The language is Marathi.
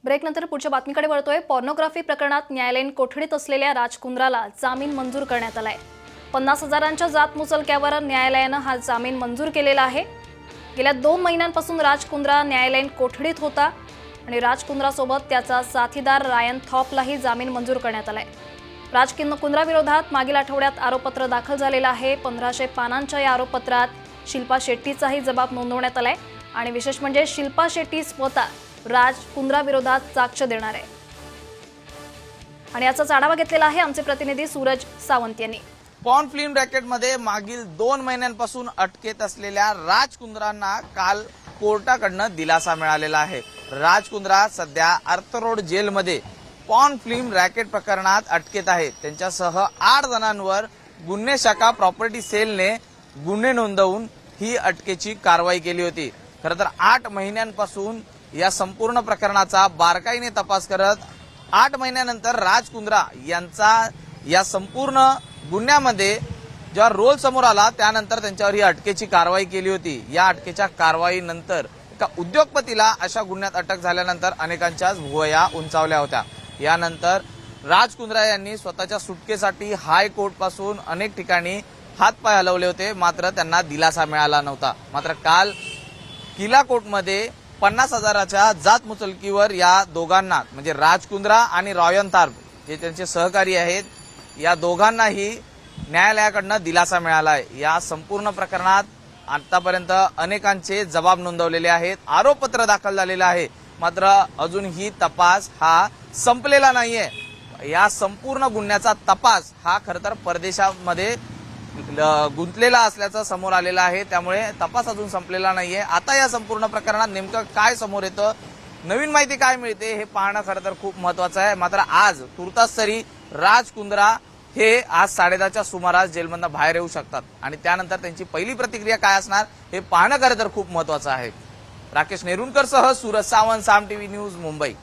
ब्रेकनंतर पुढच्या बातमीकडे वळतोय। पॉर्नोग्राफी प्रकरणात न्यायालयीन कोठडीत असलेल्या कुंद्राला जामीन मंजूर करण्यात आलाय। 50,000च्या जात मुचलक्यावर न्यायालयानं हा जामीन मंजूर केलेला आहे। गेल्या 2 महिन्यांपासून कुंद्रा न्यायालयीन कोठडीत होता आणि कुंद्रासोबत त्याचा साथीदार रायन थॉपलाही जामीन मंजूर करण्यात आलाय। कुंद्रा विरोधात मागील आठवड्यात आरोपपत्र दाखल झालेलं आहे। 1500 पानांच्या या आरोपपत्रात शिल्पा शेट्टीचाही जबाब नोंदवण्यात आलाय आणि विशेष म्हणजे शिल्पा शेट्टी स्वतः कुंद्रा विरोधात साक्ष देणार आहे आणि याचा आढावा घेतलेला आहे आमचे प्रतिनिधी सूरज सावंत यांनी। पॉर्न फिल्म रॅकेटमध्ये मागील 2 महिन्यांपासून अटकेत असलेल्या कुंद्रांना काल कोर्टाकडनं दिलासा मिळालेला आहे। कुंद्रा सध्या अर्थ रोड जेलमध्ये पॉर्न फिल्म रॅकेट प्रकरणात अटकेत आहेत। त्यांच्यासह 8 जणांवर गुन्हे शाखा प्रॉपर्टी सेलने गुन्हे नोंदवून ही अटकेची कारवाई केली होती। खरं तर 8 महिन्यांपासून या संपूर्ण प्रकरणाचा बारकाईने तपास करत 8 महिन्यानंतर कुंद्रा यांचा या संपूर्ण गुन्ह्यामध्ये जेव्हा रोल समोर आला त्यानंतर त्यांच्यावर ही अटकेची कारवाई केली होती। या अटकेच्या कारवाईनंतर एका उद्योगपतीला अशा गुन्ह्यात अटक झाल्यानंतर अनेकांच्याच भुवया उंचावल्या होत्या। यानंतर कुंद्रा यांनी स्वतःच्या सुटकेसाठी हायकोर्टपासून अनेक ठिकाणी हातपाय हलवले होते, मात्र त्यांना दिलासा मिळाला नव्हता। मात्र काल किला कोर्टमध्ये 50,000च्या जात मुचलकीवर या दोघांना म्हणजे कुंद्रा आणि रायन थॉप जे त्यांचे सहकारी आहेत या दोघांनाही न्यायालयाकडनं दिलासा मिळाला आहे। या संपूर्ण प्रकरणात आतापर्यंत अनेकांचे जबाब नोंदवलेले आहेत, आरोपपत्र दाखल झालेलं आहे, मात्र अजूनही तपास हा संपलेला नाहीये। या संपूर्ण गुन्ह्याचा तपास हा खरं तर परदेशामध्ये गुंतलेला असल्याचं समोर आलेलं आहे, त्यामुळे तपास अजून संपलेला नाहीये। आता या संपूर्ण प्रकरणात नेमकं काय समोर येतं, नवीन माहिती काय मिळते हे पाहणं खरं तर खूप महत्वाचं आहे। मात्र आज तुर्तास तरी कुंद्रा हे आज 10:30च्या सुमारास जेलमधून बाहेर येऊ शकतात आणि त्यानंतर त्यांची पहिली प्रतिक्रिया काय असणार हे पाहणं खरं तर खूप महत्वाचं आहे। राकेश नेरुणकर सह सूरज सावंत, साम टीव्ही न्यूज, मुंबई।